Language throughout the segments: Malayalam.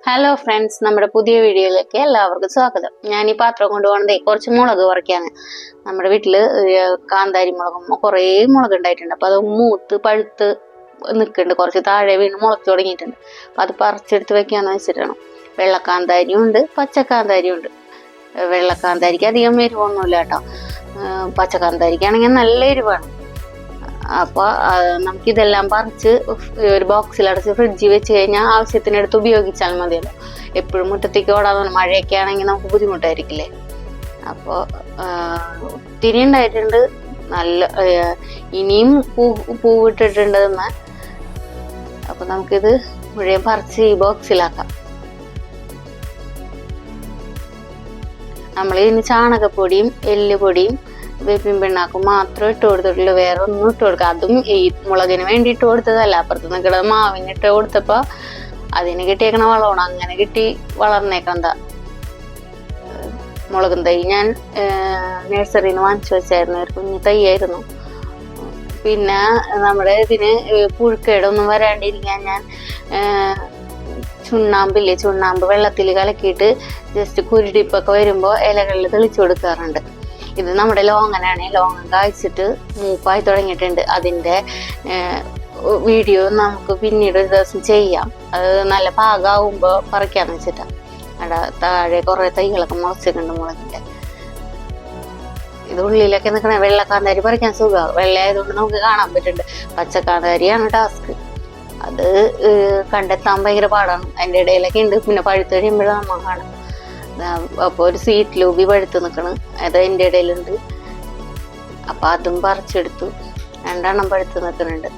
ഹലോ ഫ്രണ്ട്സ്, നമ്മുടെ പുതിയ വീഡിയോയിലേക്ക് എല്ലാവർക്കും സ്വാഗതം. ഞാൻ ഈ പാത്രം കൊണ്ടുപോകണതേ കുറച്ച് മുളക് പറിക്കാണ്. നമ്മുടെ വീട്ടില് കാന്താരി മുളകും കുറേ മുളക് ഉണ്ടായിട്ടുണ്ട്. അപ്പൊ അത് മൂത്ത് പഴുത്ത് നിൽക്കുന്നുണ്ട്, കുറച്ച് താഴെ വീണ് മുളച്ചു തുടങ്ങിയിട്ടുണ്ട്. അപ്പൊ അത് പറിച്ചെടുത്ത് വെക്കാന്ന് വെച്ചിട്ടാണ്. വെള്ളക്കാന്താരിയും ഉണ്ട്, പച്ചക്കാന്താരിയും ഉണ്ട്. വെള്ളക്കാന്താരിക്ക് അധികം എരിവൊന്നുമില്ല കേട്ടോ. പച്ചക്കാന്താരിക്കാണെങ്കിൽ നല്ല എരിവാണ്. അപ്പൊ നമുക്കിതെല്ലാം പറിച്ച് ഒരു ബോക്സിലടച്ച് ഫ്രിഡ്ജിൽ വെച്ച് കഴിഞ്ഞാൽ ആവശ്യത്തിനടുത്ത് ഉപയോഗിച്ചാൽ മതിയല്ലോ. എപ്പോഴും മുറ്റത്തേക്ക് ഓടാൻ മഴയൊക്കെ ആണെങ്കിൽ നമുക്ക് ബുദ്ധിമുട്ടായിരിക്കില്ലേ. അപ്പോൾ ഒത്തിരി ഉണ്ടായിട്ടുണ്ട്. നല്ല ഇനിയും പൂവിട്ടിട്ടുണ്ട് എന്ന്. അപ്പൊ നമുക്കിത് മുഴുവൻ പറിച്ച് ഈ ബോക്സിലാക്കാം. നമ്മൾ ഇനി ചാണകപ്പൊടിയും എല്ലുപൊടിയും വേപ്പിൻ പിണ്ണാക്കും മാത്രം ഇട്ട് കൊടുത്തിട്ടുള്ളൂ, വേറെ ഒന്നും ഇട്ട് കൊടുക്കുക. അതും ഈ മുളകിന് വേണ്ടി ഇട്ട് കൊടുത്തതല്ല, അപ്പുറത്ത് നിൽക്കുന്ന മാവിന് ഇട്ട് കൊടുത്തപ്പോ അതിന് കിട്ടിയേക്കണ വളമാണ്, അങ്ങനെ കിട്ടി വളർന്നേക്കണതാ. മുളകും തൈ ഞാൻ നഴ്സറിയിൽ നിന്ന് വാങ്ങിച്ചു വെച്ചായിരുന്നു, ഒരു കുഞ്ഞു തൈയായിരുന്നു. പിന്നെ നമ്മുടെ ഇതിന് പുഴുക്കേടൊന്നും വരാണ്ടിരിക്കാൻ ഞാൻ ചുണ്ണാമ്പ് വെള്ളത്തിൽ കലക്കിയിട്ട് ജസ്റ്റ് കുരുടിപ്പൊക്കെ വരുമ്പോൾ ഇലകളിൽ തെളിച്ചു കൊടുക്കാറുണ്ട്. ഇത് നമ്മുടെ ലോങ്ങനാണ്. ലോങ്ങൻ കായ്ച്ചിട്ട് മൂപ്പായി തുടങ്ങിയിട്ടുണ്ട്. അതിൻ്റെ വീഡിയോ നമുക്ക് പിന്നീട് ഒരു ദിവസം ചെയ്യാം. അത് നല്ല പാകമാകുമ്പോൾ പറിക്കാന്ന് വെച്ചിട്ടാണ്. അവിടെ താഴെ കുറേ തൈകളൊക്കെ മുളച്ചിട്ടുണ്ട് മുളകിൻ്റെ. ഇത് ഉള്ളിലൊക്കെ നിൽക്കണേ. വെള്ളക്കാന്താരി പറിക്കാൻ സുഖമാണ്, വെള്ളയായതുകൊണ്ട് നമുക്ക് കാണാൻ പറ്റുന്നുണ്ട്. പച്ചക്കാന്താരിയാണ് ടാസ്ക്. അത് കണ്ടെത്താൻ ഭയങ്കര പാടാണ്. അതിൻ്റെ ഇടയിലൊക്കെ ഉണ്ട്. പിന്നെ പഴുത്ത് കഴിയുമ്പോഴാണ് നമ്മൾ കാണാം. അപ്പോൾ ഒരു സ്വീറ്റ് ലൂബി പഴുത്ത് നിൽക്കണം, അത് അതിൻ്റെ ഇടയിലുണ്ട്. അപ്പം അതും പറിച്ചെടുത്തു. 2 എണ്ണം പഴുത്ത് നിൽക്കുന്നുണ്ട്.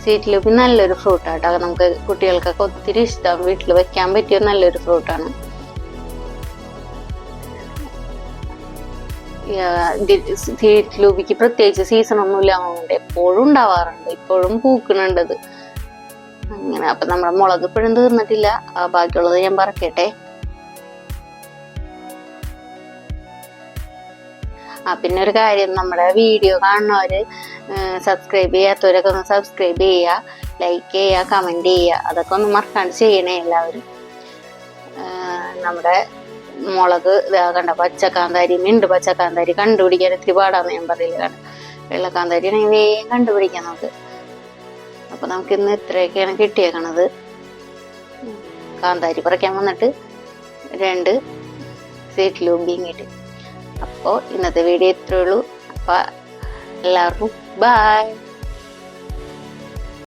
സ്വീറ്റ് ലൂബി നല്ലൊരു ഫ്രൂട്ടാട്ടോ. നമുക്ക് കുട്ടികൾക്കൊക്കെ ഒത്തിരി ഇഷ്ടം, വീട്ടിൽ വെക്കാൻ പറ്റിയ നല്ലൊരു ഫ്രൂട്ടാണ്. സ്വീറ്റ് ലൂബിക്ക് പ്രത്യേകിച്ച് സീസൺ ഒന്നും ഇല്ലാന്നുണ്ട്, എപ്പോഴും ഉണ്ടാവാറുണ്ട്, ഇപ്പോഴും പൂക്കണുണ്ടത് അങ്ങനെ. അപ്പം നമ്മുടെ മുളക് ഇപ്പോഴും തീർന്നിട്ടില്ല. ബാക്കിയുള്ളത് ഞാൻ പറക്കട്ടെ. പിന്നെ ഒരു കാര്യം, നമ്മുടെ വീഡിയോ കാണുന്നവര് സബ്സ്ക്രൈബ് ചെയ്യാത്തവരൊക്കെ ഒന്ന് സബ്സ്ക്രൈബ് ചെയ്യുക, ലൈക്ക് ചെയ്യുക, കമന്റ് ചെയ്യുക. അതൊക്കെ ഒന്ന് മറക്കാണ്ട് ചെയ്യണേ എല്ലാവരും. നമ്മുടെ മുളക് കണ്ട പച്ചക്കാന്താരി ഉണ്ട്. പച്ചക്കാന്താരി കണ്ടുപിടിക്കാൻ ഇത്തിരി പാടാന്ന് ഞാൻ പറയില്ല. കാരണം വെള്ളക്കാന്താരി ആണെങ്കിൽ വേഗം കണ്ടുപിടിക്കാം നമുക്ക്. അപ്പൊ നമുക്ക് ഇന്ന് ഇത്രയൊക്കെയാണ് കിട്ടിയേക്കണത്. കാന്താരി പറിക്കാൻ വന്നിട്ട് 2 സ്വീറ്റ് ലൂബിയും കിട്ടി. അപ്പോൾ ഇന്നത്തെ വീഡിയോ ഇത്രയേ ഉള്ളൂ. അപ്പോൾ എല്ലാവർക്കും ബൈ.